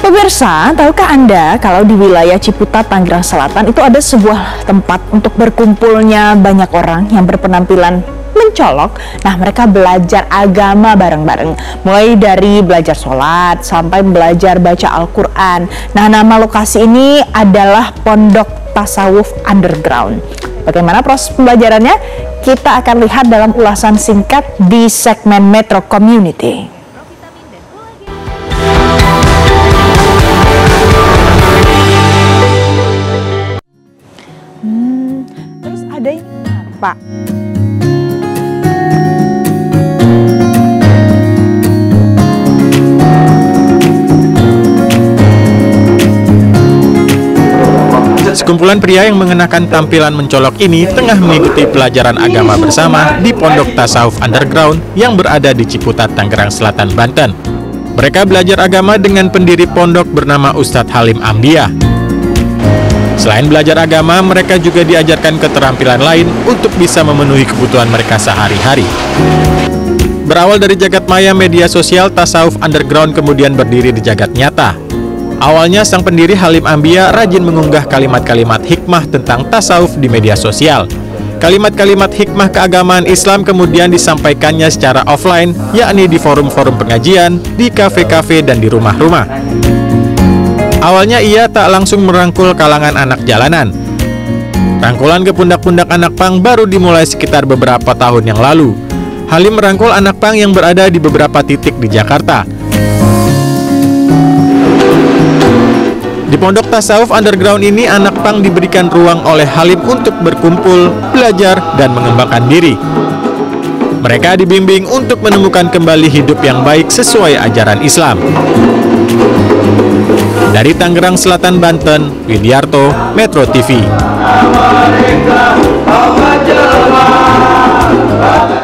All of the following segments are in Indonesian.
Pemirsa, tahukah Anda kalau di wilayah Ciputat, Tangerang Selatan itu ada sebuah tempat untuk berkumpulnya banyak orang yang berpenampilan mencolok. Nah, mereka belajar agama bareng-bareng, mulai dari belajar sholat sampai belajar baca Al-Quran. Nah, nama lokasi ini adalah Pondok Tasawuf Underground. Bagaimana proses pembelajarannya? Kita akan lihat dalam ulasan singkat di segmen Metro Community. Terus ada ini Pak. Sekumpulan pria yang mengenakan tampilan mencolok ini tengah mengikuti pelajaran agama bersama di Pondok Tasawuf Underground yang berada di Ciputat, Tangerang Selatan, Banten. Mereka belajar agama dengan pendiri pondok bernama Ustadz Halim Ambia. Selain belajar agama, mereka juga diajarkan keterampilan lain untuk bisa memenuhi kebutuhan mereka sehari-hari. Berawal dari jagat maya media sosial, Tasawuf Underground kemudian berdiri di jagat nyata. Awalnya sang pendiri Halim Ambia rajin mengunggah kalimat-kalimat hikmah tentang tasawuf di media sosial. Kalimat-kalimat hikmah keagamaan Islam kemudian disampaikannya secara offline, yakni di forum-forum pengajian, di kafe-kafe, dan di rumah-rumah. Awalnya ia tak langsung merangkul kalangan anak jalanan. Rangkulan ke pundak-pundak anak pang baru dimulai sekitar beberapa tahun yang lalu. Halim merangkul anak pang yang berada di beberapa titik di Jakarta. Di Pondok Tasawuf Underground ini, anak pang diberikan ruang oleh Halim untuk berkumpul, belajar, dan mengembangkan diri. Mereka dibimbing untuk menemukan kembali hidup yang baik sesuai ajaran Islam. Dari Tangerang Selatan, Banten, Widiarto, Metro TV.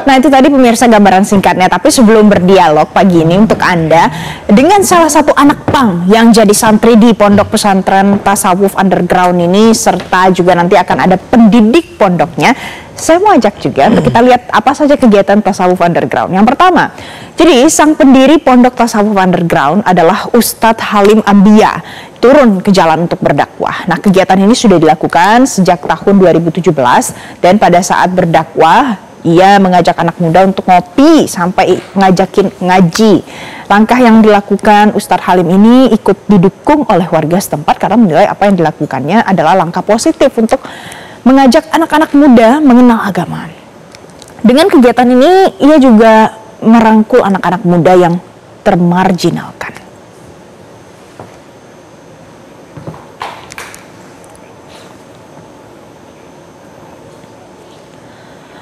Nah, itu tadi pemirsa gambaran singkatnya. Tapi sebelum berdialog pagi ini untuk Anda dengan salah satu anak pang yang jadi santri di Pondok Pesantren Tasawuf Underground ini, serta juga nanti akan ada pendidik pondoknya, saya mau ajak juga untuk kita lihat apa saja kegiatan Tasawuf Underground. Yang pertama, jadi sang pendiri Pondok Tasawuf Underground adalah Ustadz Halim Ambia, turun ke jalan untuk berdakwah. Nah, kegiatan ini sudah dilakukan sejak tahun 2017 dan pada saat berdakwah ia mengajak anak muda untuk ngopi sampai ngajakin ngaji. Langkah yang dilakukan Ustadz Halim ini ikut didukung oleh warga setempat karena menilai apa yang dilakukannya adalah langkah positif untuk mengajak anak-anak muda mengenal agama. Dengan kegiatan ini ia juga merangkul anak-anak muda yang termarginalkan.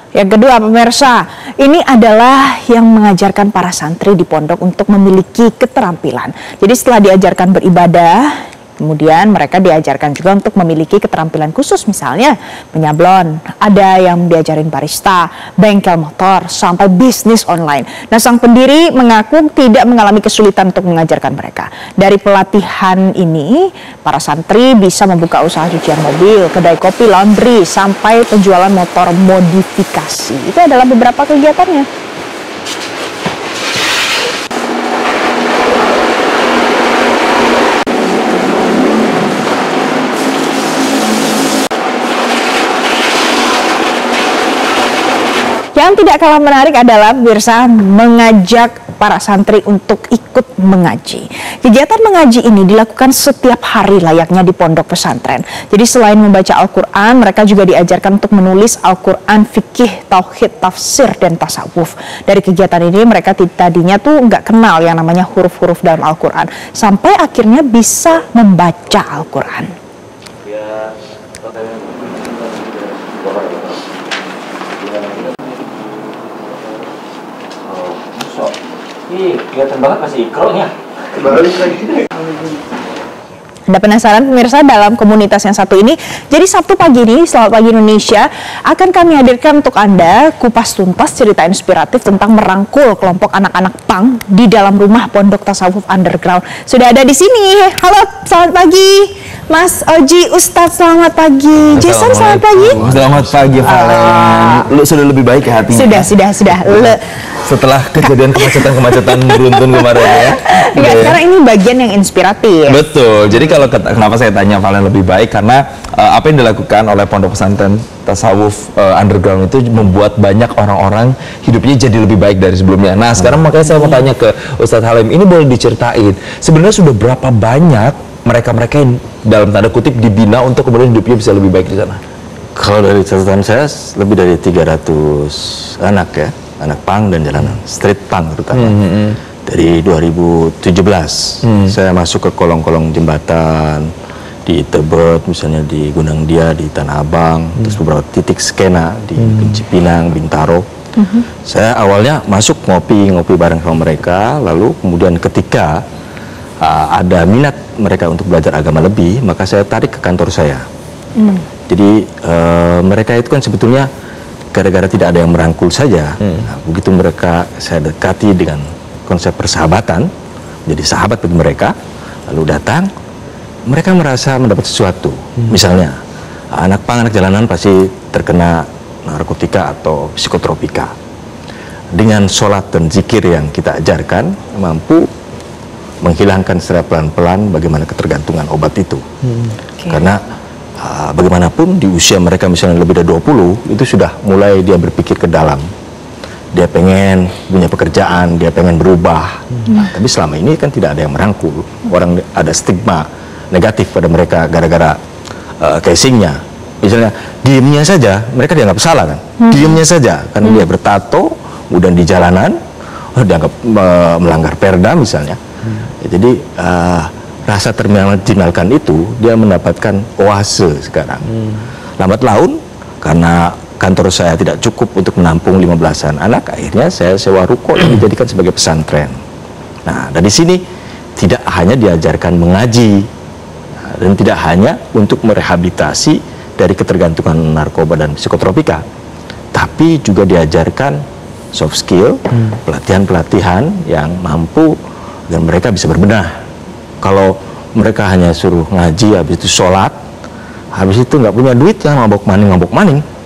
Yang kedua, pemirsa, ini adalah yang mengajarkan para santri di pondok untuk memiliki keterampilan. Jadi setelah diajarkan beribadah, kemudian mereka diajarkan juga untuk memiliki keterampilan khusus, misalnya menyablon, ada yang diajarin barista, bengkel motor, sampai bisnis online. Nah, sang pendiri mengaku tidak mengalami kesulitan untuk mengajarkan mereka. Dari pelatihan ini, para santri bisa membuka usaha cucian mobil, kedai kopi, laundry, sampai penjualan motor modifikasi. Itu adalah beberapa kegiatannya. Yang tidak kalah menarik adalah pemirsa mengajak para santri untuk ikut mengaji. Kegiatan mengaji ini dilakukan setiap hari layaknya di pondok pesantren. Jadi selain membaca Al-Quran, mereka juga diajarkan untuk menulis Al-Quran, fikih, tauhid, tafsir, dan tasawuf. Dari kegiatan ini mereka tadinya tuh nggak kenal yang namanya huruf-huruf dalam Al-Quran. Sampai akhirnya bisa membaca Al-Quran. Kelihatan banget masih ikronya. Anda penasaran pemirsa dalam komunitas yang satu ini? Jadi Sabtu pagi ini, Selamat Pagi Indonesia, akan kami hadirkan untuk Anda kupas tuntas cerita inspiratif tentang merangkul kelompok anak-anak pang di dalam rumah Pondok Tasawuf Underground. Sudah ada di sini. Halo, selamat pagi. Mas Oji, Ustadz selamat pagi. Jason selamat pagi. Selamat pagi Valen. Lu sudah lebih baik ya hatinya? Sudah. Setelah kejadian kemacetan beruntun kemarin ya. Enggak, karena ini bagian yang inspiratif. Betul. Jadi kalau kenapa saya tanya Valen lebih baik, karena apa yang dilakukan oleh Pondok Pesantren Tasawuf Underground itu membuat banyak orang-orang hidupnya jadi lebih baik dari sebelumnya. Nah, sekarang makanya saya mau tanya ke Ustadz Halim, ini boleh diceritain sebenarnya sudah berapa banyak mereka-mereka yang dalam tanda kutip dibina untuk kemudian hidupnya bisa lebih baik di sana? Kalau dari catatan saya lebih dari 300 anak ya, anak pang dan jalanan, street pang terutama. Dari 2017 saya masuk ke kolong-kolong jembatan di Tebet, misalnya di Gunung Dia, di Tanah Abang, terus beberapa titik skena di Cipinang, Bintaro. Saya awalnya masuk ngopi bareng sama mereka, lalu kemudian ketika ada minat mereka untuk belajar agama lebih, maka saya tarik ke kantor saya. Jadi mereka itu kan sebetulnya gara-gara tidak ada yang merangkul saja. Nah, begitu mereka saya dekati dengan konsep persahabatan, jadi sahabat bagi mereka, lalu datang, mereka merasa mendapat sesuatu. Misalnya anak pang, anak jalanan pasti terkena narkotika atau psikotropika. Dengan sholat dan zikir yang kita ajarkan, mampu menghilangkan secara pelan-pelan bagaimana ketergantungan obat itu. Karena bagaimanapun di usia mereka misalnya lebih dari 20, itu sudah mulai dia berpikir ke dalam. Dia pengen punya pekerjaan, dia pengen berubah. Nah, tapi selama ini kan tidak ada yang merangkul. Orang ada stigma negatif pada mereka gara-gara casingnya. Misalnya diemnya saja, mereka dianggap salah kan. Diemnya saja, karena dia bertato, kemudian di jalanan, dianggap melanggar perda misalnya. Jadi rasa termarginalkan itu dia mendapatkan oase sekarang. Lambat laun karena kantor saya tidak cukup untuk menampung 15-an anak, akhirnya saya sewa ruko yang dijadikan sebagai pesantren. Nah, dari sini tidak hanya diajarkan mengaji dan tidak hanya untuk merehabilitasi dari ketergantungan narkoba dan psikotropika, tapi juga diajarkan soft skill, pelatihan-pelatihan yang mampu dan mereka bisa berbenah. Kalau mereka hanya suruh ngaji, habis itu sholat, habis itu nggak punya duit, ya mabok maning,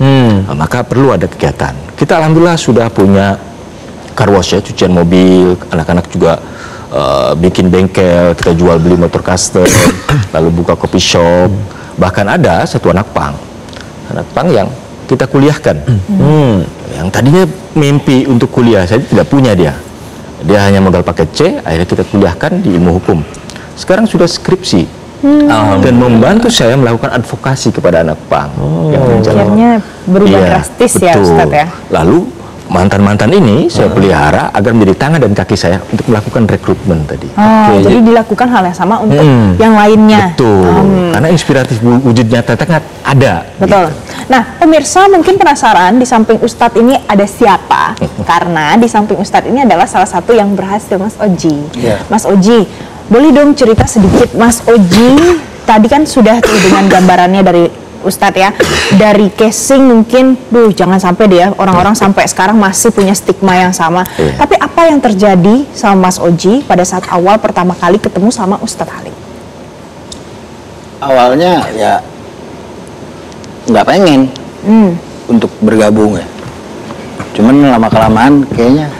nah, maka perlu ada kegiatan. Kita alhamdulillah sudah punya car wash ya, cucian mobil, anak-anak juga bikin bengkel, kita jual beli motor custom, lalu buka coffee shop, bahkan ada satu anak pang yang kita kuliahkan, yang tadinya mimpi untuk kuliah saja tidak punya dia hanya modal paket C, akhirnya kita kuliahkan di ilmu hukum. Sekarang sudah skripsi dan membantu saya melakukan advokasi kepada anak pang. Akhirnya berubah drastis ya Ustadz ya. Lalu mantan-mantan ini saya pelihara agar menjadi tangan dan kaki saya untuk melakukan rekrutmen tadi. Jadi dilakukan hal yang sama untuk yang lainnya. Betul, karena inspiratif wujud nyata ada. Betul. Gitu. Nah, pemirsa mungkin penasaran di samping Ustadz ini ada siapa? Karena di samping Ustadz ini adalah salah satu yang berhasil, Mas Oji. Mas Oji, boleh dong cerita sedikit, Mas Oji? Tadi kan sudah tuh dengan gambarannya dari Ustadz ya, dari casing mungkin, jangan sampai deh ya orang-orang sampai sekarang masih punya stigma yang sama. Tapi apa yang terjadi sama Mas Oji pada saat awal pertama kali ketemu sama Ustadz Halim? Awalnya ya nggak pengen untuk bergabung ya, cuman lama-kelamaan kayaknya,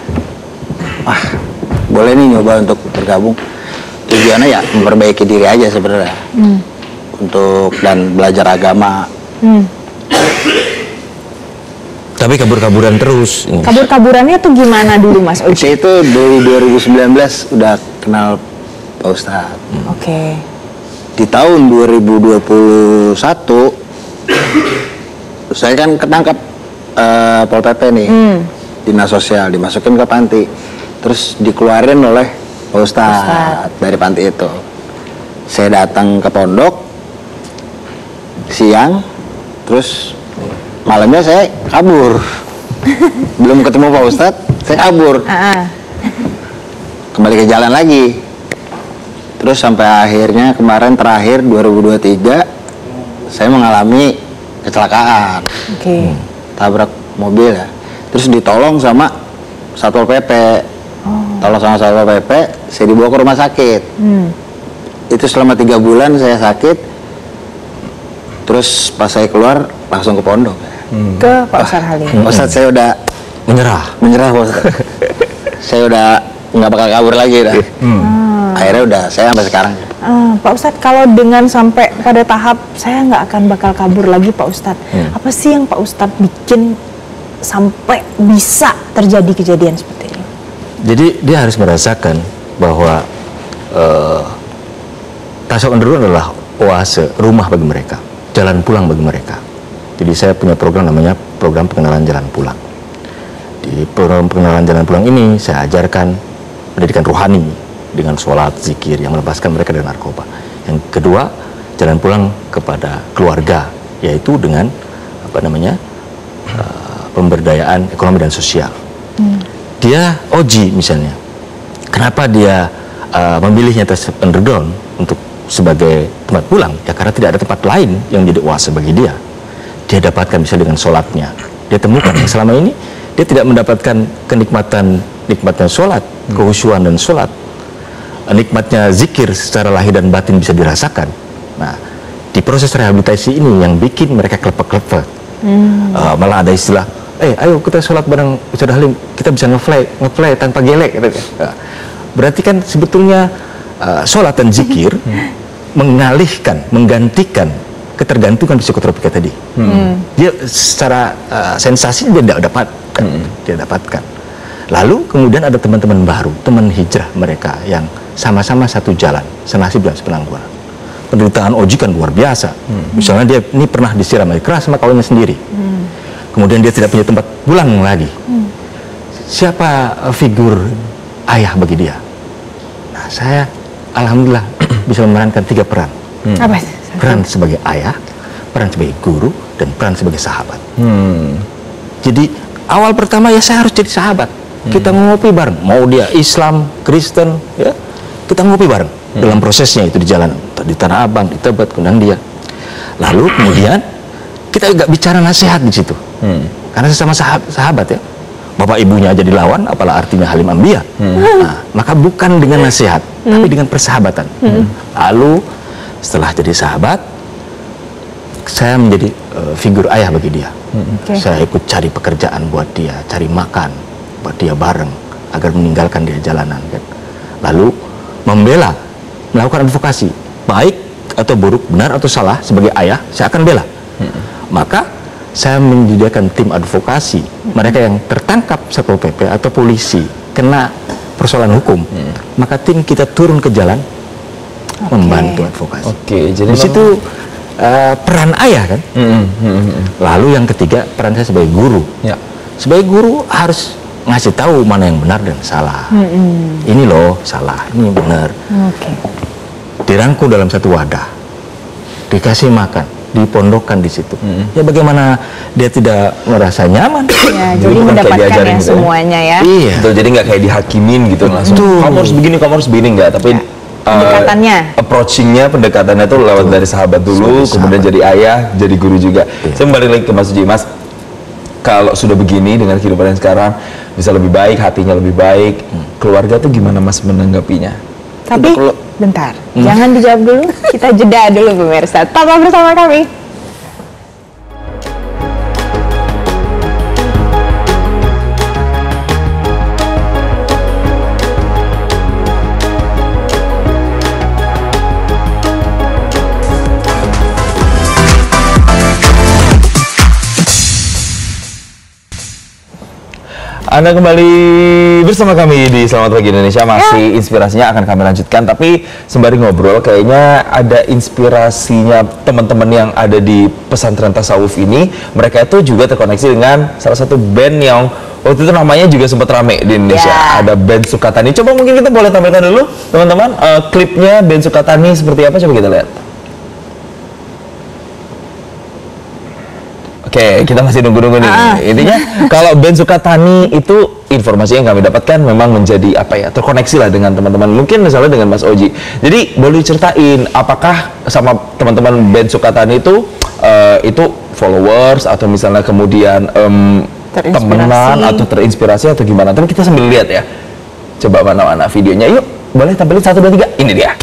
boleh nih nyoba untuk bergabung. Tujuannya ya memperbaiki diri aja sebenarnya. Untuk dan belajar agama. Tapi kabur-kaburan terus. Kabur-kaburannya tuh gimana dulu Mas Oji? Saya itu dari 2019 udah kenal Pak Ustadz. Oke. Di tahun 2021 saya kan ketangkap Pol PP nih, dinas sosial, dimasukin ke panti, terus dikeluarin oleh Pak Ustadz dari panti itu. Saya datang ke pondok siang, terus malamnya saya kabur. Belum ketemu Pak Ustadz, saya kabur. Kembali ke jalan lagi. Terus sampai akhirnya kemarin terakhir 2023 saya mengalami kecelakaan. Tabrak mobil ya. Terus ditolong sama Satpol PP. Tolong sama Satpol PP, saya dibawa ke rumah sakit. Itu selama 3 bulan saya sakit. Terus pas saya keluar langsung ke pondok. Ke Pak Ustadz Halim. Ustadz saya udah Menyerah. Pak Ustadz. Saya udah nggak bakal kabur lagi dah. Akhirnya udah saya sampai sekarang. Pak Ustadz, kalau dengan sampai pada tahap saya nggak akan bakal kabur lagi Pak Ustadz, apa sih yang Pak Ustadz bikin sampai bisa terjadi kejadian seperti ini? Jadi dia harus merasakan bahwa Tasawuf Underground adalah oase, rumah bagi mereka, jalan pulang bagi mereka. Jadi saya punya program namanya program pengenalan jalan pulang. Di program pengenalan jalan pulang ini saya ajarkan pendidikan rohani dengan sholat, zikir yang melepaskan mereka dari narkoba. Yang kedua, jalan pulang kepada keluarga, yaitu dengan pemberdayaan ekonomi dan sosial. Dia Oji misalnya, kenapa dia memilihnya Tasawuf Underground untuk sebagai tempat pulang? Ya karena tidak ada tempat lain yang jadi oase bagi dia. Dia dapatkan misalnya dengan sholatnya. Dia temukan yang selama ini dia tidak mendapatkan nikmatnya sholat, kehusyuan dan sholat. Nikmatnya zikir secara lahir dan batin bisa dirasakan. Nah, di proses rehabilitasi ini yang bikin mereka klepek-klepek. Malah ada istilah, ayo kita sholat bareng Ustadz Halim, kita bisa ngefly tanpa gelek. Nah, berarti kan sebetulnya sholat dan zikir menggantikan ketergantungan psikotropika tadi. Dia secara sensasi dia tidak dapatkan. Lalu kemudian ada teman-teman baru, teman hijrah mereka yang sama-sama satu jalan, senasib dan sepenangguran. Penderitaan Oji kan luar biasa. Misalnya dia ini pernah disiram air keras sama kawannya sendiri. Kemudian dia tidak punya tempat pulang lagi. Siapa figur ayah bagi dia? Nah, saya alhamdulillah bisa memerankan 3 peran. Apa? Peran sebagai ayah, peran sebagai guru, dan peran sebagai sahabat. Jadi awal pertama ya saya harus jadi sahabat. Kita ngopi bareng, mau dia Islam, Kristen, ya kita ngopi bareng dalam prosesnya itu di jalan, di Tanah Abang, di Tebet, undang dia. Lalu kemudian kita nggak bicara nasihat di situ, karena sesama sahabat ya. Bapak ibunya aja dilawan, apalah artinya Halim Ambia. Nah, maka bukan dengan nasihat, tapi dengan persahabatan. Lalu setelah jadi sahabat, saya menjadi figur ayah bagi dia. Saya ikut cari pekerjaan buat dia, cari makan buat dia bareng agar meninggalkan dia jalanan kan. Lalu membela, melakukan advokasi, baik atau buruk, benar atau salah, sebagai ayah saya akan bela. Maka saya menyediakan tim advokasi, mereka yang tertangkap Satpol PP atau polisi kena persoalan hukum, maka tim kita turun ke jalan membantu advokasi. Jadi di situ peran ayah kan. Lalu yang ketiga, peran saya sebagai guru. Sebagai guru harus ngasih tahu mana yang benar dan salah. Ini loh salah, ini benar. Dirangkul dalam satu wadah, dikasih makan, dipondokkan di situ. Ya bagaimana dia tidak merasa nyaman? Ya, jadi mendapatkan yang gitu semuanya ya. Iya. Betul, jadi nggak kayak dihakimin gitu langsung. Kamu harus begini, kamu harus begini, nggak. Tapi pendekatannya tuh lewat dari sahabat dulu, kemudian jadi ayah, jadi guru juga. Saya balik lagi ke Mas Uji, Mas. Kalau sudah begini dengan kehidupan yang sekarang, bisa lebih baik, hatinya lebih baik, keluarga tuh gimana Mas menanggapinya? Tapi bentar, jangan dijawab dulu, kita jeda dulu pemirsa. Tetaplah bersama kami. Anda kembali bersama kami di Selamat Pagi Indonesia. Masih inspirasinya akan kami lanjutkan, tapi sembari ngobrol kayaknya ada inspirasinya teman-teman yang ada di pesantren tasawuf ini. Mereka itu juga terkoneksi dengan salah satu band yang waktu itu namanya juga sempat rame di Indonesia. Ada band Sukatani. Coba mungkin kita boleh tampilkan dulu teman-teman klipnya band Sukatani seperti apa, coba kita lihat. Oke, kita masih nunggu-nunggu nih. Intinya kalau band Sukatani itu informasi yang kami dapatkan memang menjadi apa ya, terkoneksi lah dengan teman-teman. Mungkin misalnya dengan Mas Oji. Jadi boleh diceritain apakah sama teman-teman band Sukatani itu followers atau misalnya kemudian temenan atau terinspirasi atau gimana? Tapi kita sambil lihat ya. Coba mana-mana videonya. Yuk, boleh tampilin 1, 2, 3. Ini dia.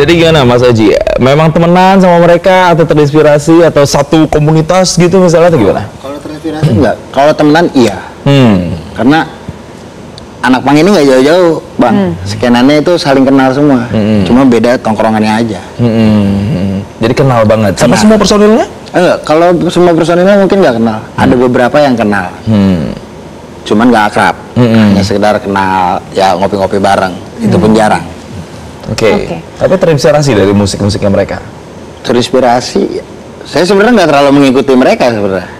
Jadi gimana Mas Oji? Memang temenan sama mereka atau terinspirasi atau satu komunitas gitu misalnya atau gimana? Kalau terinspirasi enggak, kalau temenan iya. Karena anak pang ini nggak jauh-jauh, Bang. Skenanya itu saling kenal semua. Cuma beda tongkrongannya aja. Jadi kenal banget. Sama semua personilnya? Enggak, kalau semua personilnya mungkin nggak kenal. Ada beberapa yang kenal. Cuman nggak akrab. Hanya sekedar kenal, ya ngopi-ngopi bareng. Itu pun jarang. Oke. Tapi terinspirasi dari musik-musiknya mereka? Terinspirasi, saya sebenarnya nggak terlalu mengikuti mereka sebenarnya.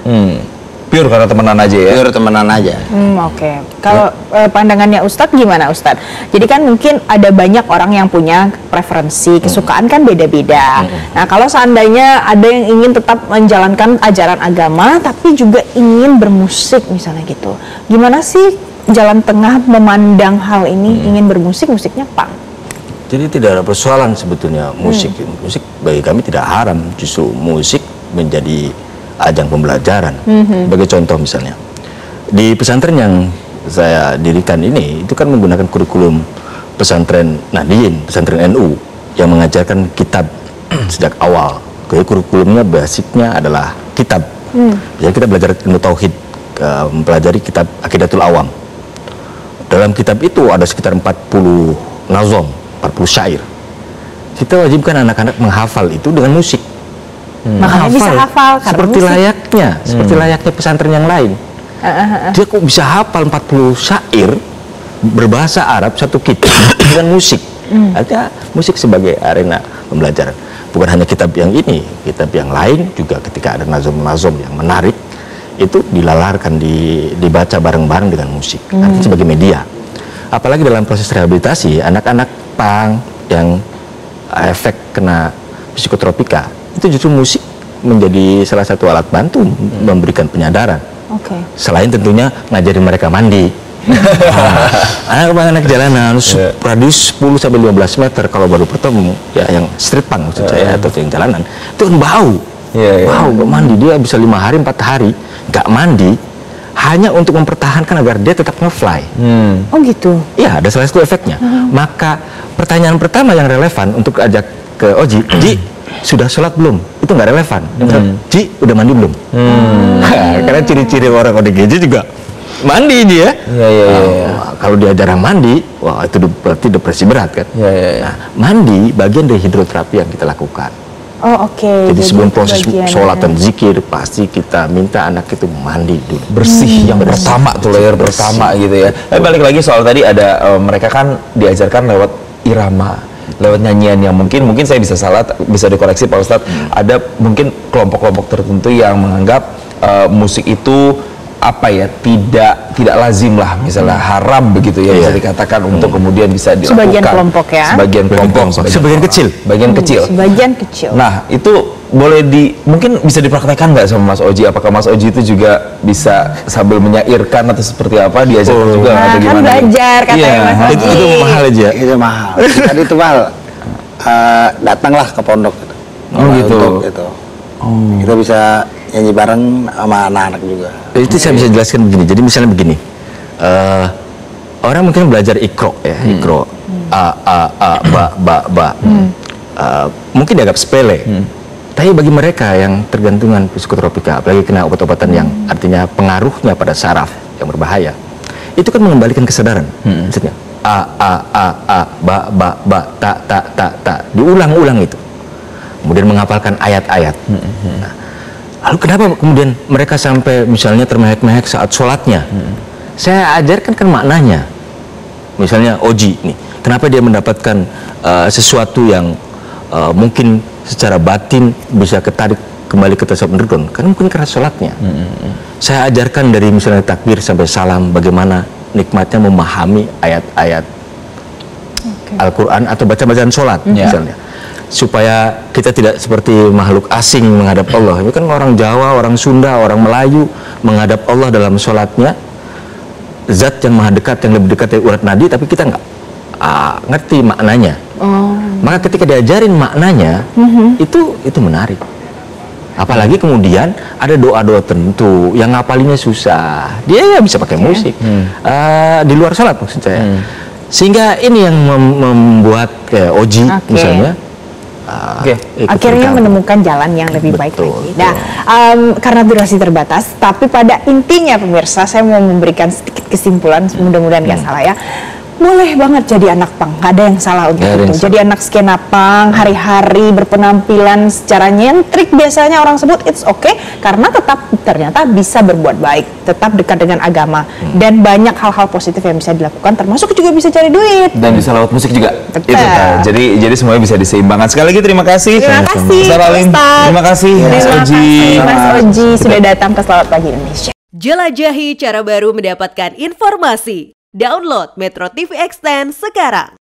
Pure karena temenan aja ya? Pure temenan aja. Oke. Kalau pandangannya Ustadz gimana Ustadz? Jadi kan mungkin ada banyak orang yang punya preferensi, kesukaan kan beda-beda. Nah kalau seandainya ada yang ingin tetap menjalankan ajaran agama, tapi juga ingin bermusik misalnya gitu. Gimana sih jalan tengah memandang hal ini, ingin bermusik, musiknya punk? Jadi tidak ada persoalan sebetulnya musik. Musik bagi kami tidak haram, justru musik menjadi ajang pembelajaran. Sebagai contoh misalnya, di pesantren yang saya dirikan ini, itu kan menggunakan kurikulum pesantren Nahdien, pesantren NU, yang mengajarkan kitab sejak awal. Kurikulumnya basicnya adalah kitab. Jadi kita belajar ilmu tauhid, mempelajari kitab Aqidatul Awam. Dalam kitab itu ada sekitar 40 nazom, 40 syair. Kita wajibkan anak-anak menghafal itu dengan musik. Makanya bisa hafal karena seperti musik. seperti layaknya pesantren yang lain. Dia kok bisa hafal 40 syair berbahasa Arab satu kitab dengan musik. Artinya musik sebagai arena pembelajaran. Bukan hanya kitab yang ini, kitab yang lain juga ketika ada nazom-nazom yang menarik itu dilalarkan, dibaca bareng-bareng dengan musik. Artinya sebagai media. Apalagi dalam proses rehabilitasi anak-anak pang yang efek kena psikotropika, itu justru musik menjadi salah satu alat bantu memberikan penyadaran. Selain tentunya ngajarin mereka mandi. Anak-anak jalanan radius 10 sampai 15 meter kalau baru bertemu, ya yang street punk maksud saya atau yang jalanan, itu kan bau. Bau, nggak mandi, dia bisa 5 hari 4 hari nggak mandi hanya untuk mempertahankan agar dia tetap nge-fly. Oh gitu? Iya, ada salah satu efeknya. Maka pertanyaan pertama yang relevan untuk ajak ke Oji, Ji, sudah sholat belum? Itu nggak relevan. Ji, udah mandi belum? Karena ciri-ciri orang ODGJ juga mandi dia. Kalau dia jarang mandi, wah itu berarti depresi berat kan. Nah, mandi bagian dari hidroterapi yang kita lakukan. Jadi sebelum proses sholat dan zikir pasti kita minta anak itu mandi dulu, bersih yang pertama tuh, layer pertama gitu ya. Tapi balik lagi soal tadi ada mereka kan diajarkan lewat irama, lewat nyanyian yang mungkin saya bisa salah, bisa dikoreksi Pak Ustadz. Ada mungkin kelompok-kelompok tertentu yang menganggap musik itu apa ya, tidak lazim lah, misalnya haram begitu ya, bisa dikatakan untuk kemudian bisa dilakukan. Sebagian kelompok ya. Sebagian kecil. Sebagian kecil. Nah itu boleh mungkin bisa dipraktekkan nggak sama Mas Oji? Apakah Mas Oji itu juga bisa sambil menyairkan atau seperti apa, diajarkan juga atau gimana? Kan belajar katanya Mas Oji. Itu mahal aja. Itu mahal. Tadi itu mahal. Datanglah ke pondok. Gitu. Kita bisa nyanyi bareng sama anak-anak juga. Itu saya bisa jelaskan begini. Jadi misalnya begini, orang mungkin belajar ikro ya, ikro, ba. Mungkin dianggap sepele. Tapi bagi mereka yang tergantungan psikotropika, apalagi kena obat-obatan yang artinya pengaruhnya pada saraf yang berbahaya, itu kan mengembalikan kesadaran. Maksudnya ba, ta, diulang-ulang itu. Kemudian menghafalkan ayat-ayat. Nah, lalu kenapa kemudian mereka sampai misalnya termehek-mehek saat sholatnya? Saya ajarkan kan maknanya. Misalnya Oji nih, kenapa dia mendapatkan sesuatu yang mungkin secara batin bisa ketarik kembali ke tasawuf underground, kan mungkin karena sholatnya. Saya ajarkan dari misalnya takbir sampai salam, bagaimana nikmatnya memahami ayat-ayat Al-Quran atau baca-bacaan sholat misalnya, supaya kita tidak seperti makhluk asing menghadap Allah. Ini kan orang Jawa, orang Sunda, orang Melayu menghadap Allah dalam sholatnya, zat yang maha dekat, yang lebih dekat dari urat nadi, tapi kita nggak ngerti maknanya. Maka ketika diajarin maknanya, itu menarik. Apalagi kemudian ada doa-doa tertentu yang ngapalinnya susah, dia ya bisa pakai musik di luar sholat maksud saya. Sehingga ini yang membuat Oji misalnya akhirnya menemukan jalan yang lebih baik lagi. Nah, karena durasi terbatas, tapi pada intinya pemirsa, saya mau memberikan sedikit kesimpulan, mudah-mudahan nggak salah ya. Boleh banget jadi anak pang, nggak ada yang salah untuk itu. Jadi anak skena pang, hari-hari berpenampilan secara nyentrik biasanya orang sebut, it's okay, karena tetap ternyata bisa berbuat baik, tetap dekat dengan agama, dan banyak hal-hal positif yang bisa dilakukan, termasuk juga bisa cari duit. Dan bisa lewat musik juga. Betul. Itu, jadi semuanya bisa diseimbangkan. Sekali lagi terima kasih. Terima kasih, Ustaz. Terima kasih, Mas Oji. Mas Oji sudah datang ke Selamat Pagi Indonesia. Jelajahi cara baru mendapatkan informasi. Download Metro TV Extend sekarang.